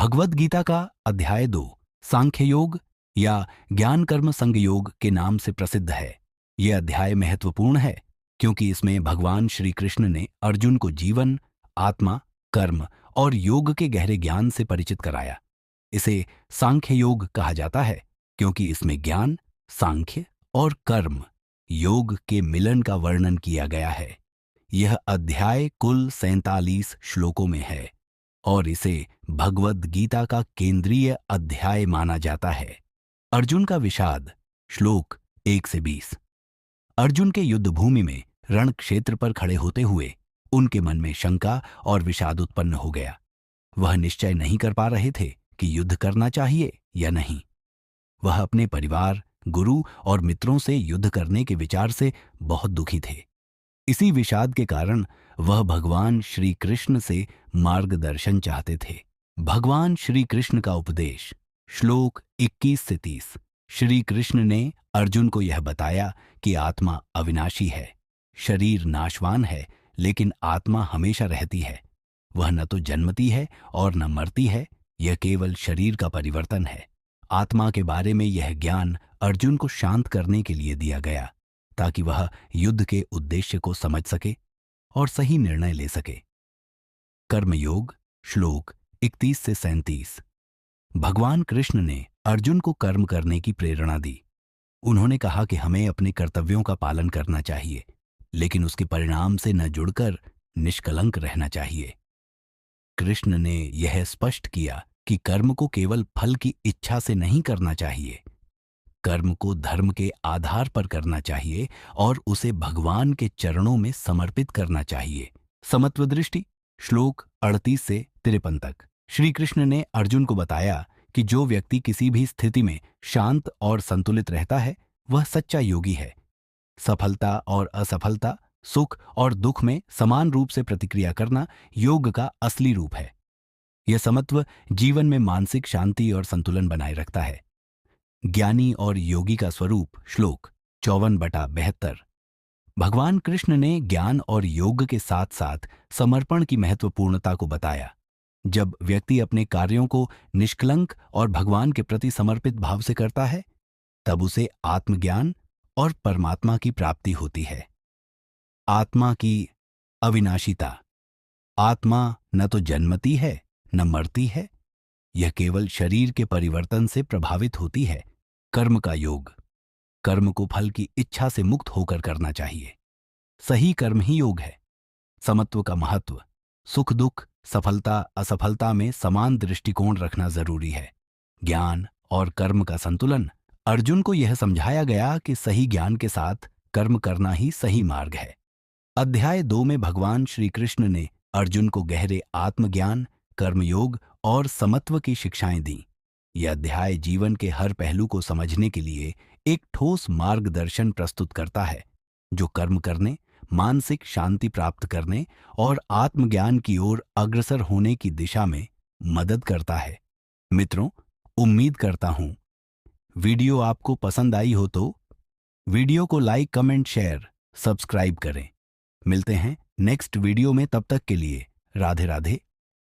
भगवद गीता का अध्याय 2 सांख्य योग या ज्ञान कर्म संग योग के नाम से प्रसिद्ध है। यह अध्याय महत्वपूर्ण है क्योंकि इसमें भगवान श्री कृष्ण ने अर्जुन को जीवन, आत्मा, कर्म और योग के गहरे ज्ञान से परिचित कराया। इसे सांख्य योग कहा जाता है क्योंकि इसमें ज्ञान, सांख्य और कर्म योग के मिलन का वर्णन किया गया है। यह अध्याय कुल 47 श्लोकों में है और इसे भगवद गीता का केंद्रीय अध्याय माना जाता है। अर्जुन का विषाद, श्लोक 1 से 20। अर्जुन के युद्ध भूमि में रण क्षेत्र पर खड़े होते हुए उनके मन में शंका और विषाद उत्पन्न हो गया। वह निश्चय नहीं कर पा रहे थे कि युद्ध करना चाहिए या नहीं। वह अपने परिवार, गुरु और मित्रों से युद्ध करने के विचार से बहुत दुखी थे। इसी विषाद के कारण वह भगवान श्री कृष्ण से मार्गदर्शन चाहते थे। भगवान श्री कृष्ण का उपदेश, श्लोक 21 से 30। श्री कृष्ण ने अर्जुन को यह बताया कि आत्मा अविनाशी है। शरीर नाशवान है, लेकिन आत्मा हमेशा रहती है। वह न तो जन्मती है और न मरती है, यह केवल शरीर का परिवर्तन है। आत्मा के बारे में यह ज्ञान अर्जुन को शांत करने के लिए दिया गया ताकि वह युद्ध के उद्देश्य को समझ सके और सही निर्णय ले सके। कर्मयोग, श्लोक 31 से 37। भगवान कृष्ण ने अर्जुन को कर्म करने की प्रेरणा दी। उन्होंने कहा कि हमें अपने कर्तव्यों का पालन करना चाहिए, लेकिन उसके परिणाम से न जुड़कर निष्कलंक रहना चाहिए। कृष्ण ने यह स्पष्ट किया कि कर्म को केवल फल की इच्छा से नहीं करना चाहिए। कर्म को धर्म के आधार पर करना चाहिए और उसे भगवान के चरणों में समर्पित करना चाहिए। समत्व दृष्टि, श्लोक 38 से 53 तक। श्री कृष्ण ने अर्जुन को बताया कि जो व्यक्ति किसी भी स्थिति में शांत और संतुलित रहता है, वह सच्चा योगी है। सफलता और असफलता, सुख और दुख में समान रूप से प्रतिक्रिया करना योग का असली रूप है। यह समत्व जीवन में मानसिक शांति और संतुलन बनाए रखता है। ज्ञानी और योगी का स्वरूप, श्लोक 54/72। भगवान कृष्ण ने ज्ञान और योग के साथ साथ समर्पण की महत्वपूर्णता को बताया। जब व्यक्ति अपने कार्यों को निष्कलंक और भगवान के प्रति समर्पित भाव से करता है, तब उसे आत्मज्ञान और परमात्मा की प्राप्ति होती है। आत्मा की अविनाशिता। आत्मा न तो जन्मती है न मरती है, यह केवल शरीर के परिवर्तन से प्रभावित होती है। कर्म का योग। कर्म को फल की इच्छा से मुक्त होकर करना चाहिए। सही कर्म ही योग है। समत्व का महत्व। सुख दुख, सफलता असफलता में समान दृष्टिकोण रखना जरूरी है। ज्ञान और कर्म का संतुलन। अर्जुन को यह समझाया गया कि सही ज्ञान के साथ कर्म करना ही सही मार्ग है। अध्याय 2 में भगवान श्री कृष्ण ने अर्जुन को गहरे आत्मज्ञान, कर्मयोग और समत्व की शिक्षाएं दी। यह अध्याय जीवन के हर पहलू को समझने के लिए एक ठोस मार्गदर्शन प्रस्तुत करता है, जो कर्म करने, मानसिक शांति प्राप्त करने और आत्मज्ञान की ओर अग्रसर होने की दिशा में मदद करता है। मित्रों, उम्मीद करता हूं वीडियो आपको पसंद आई हो तो वीडियो को लाइक, कमेंट, शेयर, सब्सक्राइब करें। मिलते हैं नेक्स्ट वीडियो में, तब तक के लिए राधे राधे।